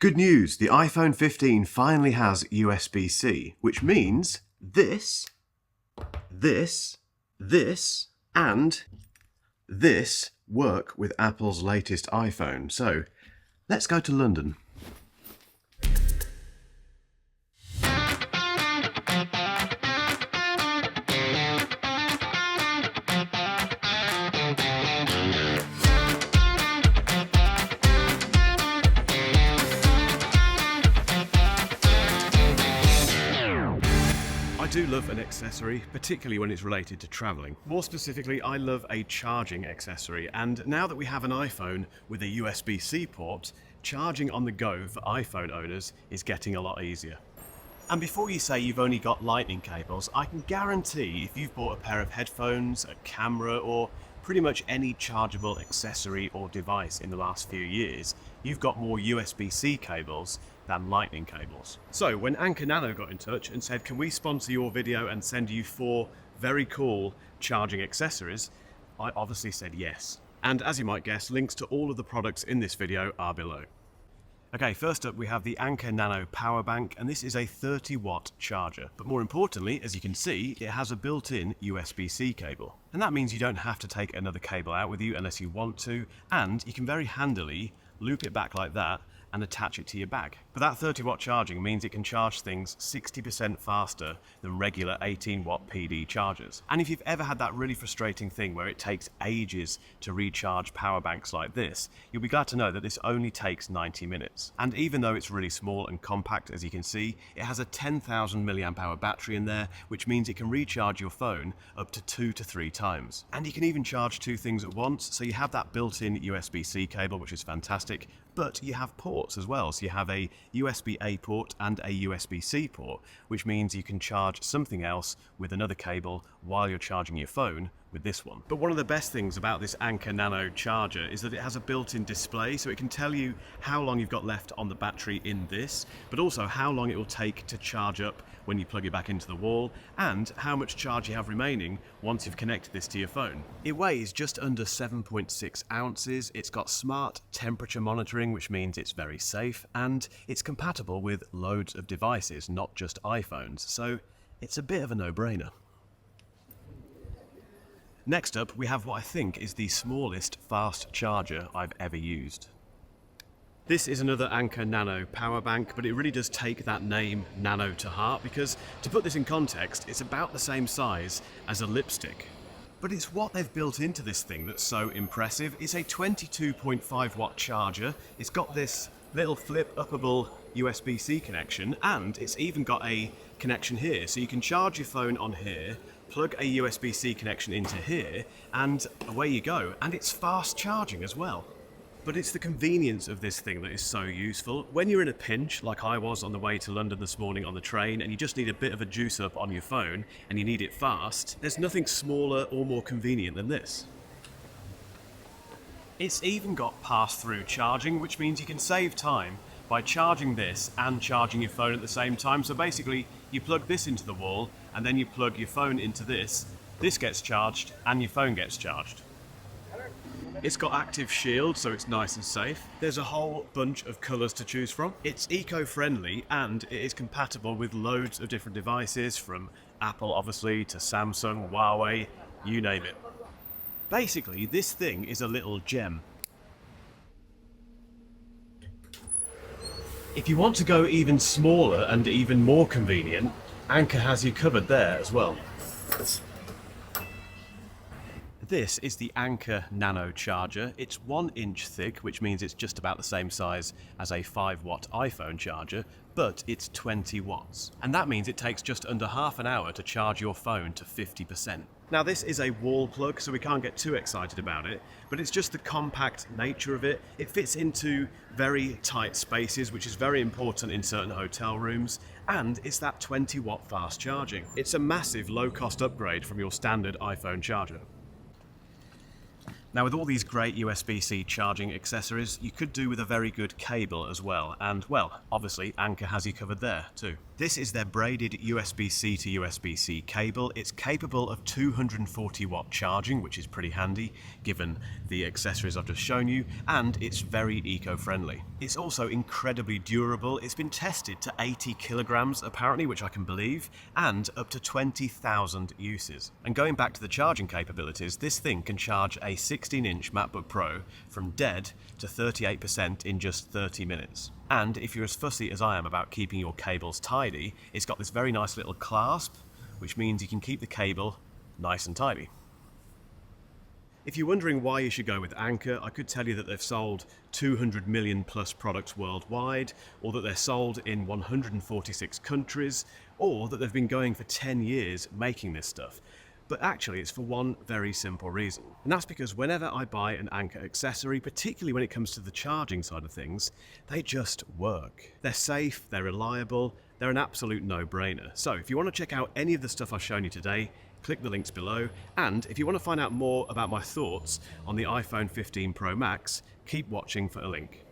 Good news, the iPhone 15 finally has USB-C, which means this, and this work with Apple's latest iPhone. So let's go to London. I do love an accessory, particularly when it's related to travelling. More specifically, I love a charging accessory, and now that we have an iPhone with a USB-C port, charging on the go for iPhone owners is getting a lot easier. And before you say you've only got lightning cables, I can guarantee if you've bought a pair of headphones, a camera, or pretty much any chargeable accessory or device in the last few years, you've got more USB-C cables than lightning cables. So when Anker Nano got in touch and said, can we sponsor your video and send you 4 very cool charging accessories, I obviously said yes. And as you might guess, links to all of the products in this video are below. Okay, first up we have the Anker Nano Powerbank, and this is a 30-watt charger. But more importantly, as you can see, it has a built-in USB-C cable. And that means you don't have to take another cable out with you unless you want to, and you can very handily loop it back like that and attach it to your bag. But that 30-watt charging means it can charge things 60% faster than regular 18-watt PD chargers. And if you've ever had that really frustrating thing where it takes ages to recharge power banks like this, you'll be glad to know that this only takes 90 minutes. And even though it's really small and compact, as you can see, it has a 10,000 milliamp hour battery in there, which means it can recharge your phone up to 2 to 3 times. And you can even charge 2 things at once, so you have that built-in USB-C cable, which is fantastic, but you have ports as well. So you have a USB-A port and a USB-C port, which means you can charge something else with another cable while you're charging your phone with this one. But one of the best things about this Anker Nano charger is that it has a built-in display, so it can tell you how long you've got left on the battery in this, but also how long it will take to charge up when you plug it back into the wall, and how much charge you have remaining once you've connected this to your phone. It weighs just under 7.6 ounces, it's got smart temperature monitoring, which means it's very safe, and it's compatible with loads of devices, not just iPhones, so it's a bit of a no-brainer. Next up, we have what I think is the smallest fast charger I've ever used. This is another Anker Nano power bank, but it really does take that name Nano to heart, because to put this in context, it's about the same size as a lipstick. But it's what they've built into this thing that's so impressive. It's a 22.5 watt charger. It's got this little flip-uppable USB-C connection, and it's even got a connection here, so you can charge your phone on here, plug a USB-C connection into here, and away you go. And it's fast charging as well. But it's the convenience of this thing that is so useful. When you're in a pinch, like I was on the way to London this morning on the train, and you just need a bit of a juice up on your phone, and you need it fast, there's nothing smaller or more convenient than this. It's even got pass-through charging, which means you can save time by charging this and charging your phone at the same time. So basically, you plug this into the wall, and then you plug your phone into this gets charged, and your phone gets charged. It's got active shield, so it's nice and safe. There's a whole bunch of colours to choose from. It's eco-friendly, and it is compatible with loads of different devices, from Apple obviously to Samsung, Huawei, you name it. Basically, this thing is a little gem. If you want to go even smaller and even more convenient, Anker has you covered there as well. This is the Anker Nano charger. It's 1 inch thick, which means it's just about the same size as a 5-watt iPhone charger, but it's 20 watts. And that means it takes just under half an hour to charge your phone to 50%. Now this is a wall plug, so we can't get too excited about it, but it's just the compact nature of it. It fits into very tight spaces, which is very important in certain hotel rooms, and it's that 20-watt fast charging. It's a massive low-cost upgrade from your standard iPhone charger. Now with all these great USB-C charging accessories, you could do with a very good cable as well, and well, obviously Anker has you covered there too. This is their braided USB-C to USB-C cable. It's capable of 240 watt charging, which is pretty handy given the accessories I've just shown you, and it's very eco-friendly. It's also incredibly durable. It's been tested to 80 kilograms apparently, which I can believe, and up to 20,000 uses. And going back to the charging capabilities, this thing can charge a 16-inch MacBook Pro from dead to 38% in just 30 minutes. And if you're as fussy as I am about keeping your cables tidy, it's got this very nice little clasp, which means you can keep the cable nice and tidy. If you're wondering why you should go with Anker, I could tell you that they've sold 200 million plus products worldwide, or that they're sold in 146 countries, or that they've been going for 10 years making this stuff. But actually it's for one very simple reason. And that's because whenever I buy an Anker accessory, particularly when it comes to the charging side of things, they just work. They're safe, they're reliable, they're an absolute no-brainer. So if you want to check out any of the stuff I've shown you today, click the links below. And if you want to find out more about my thoughts on the iPhone 15 Pro Max, keep watching for a link.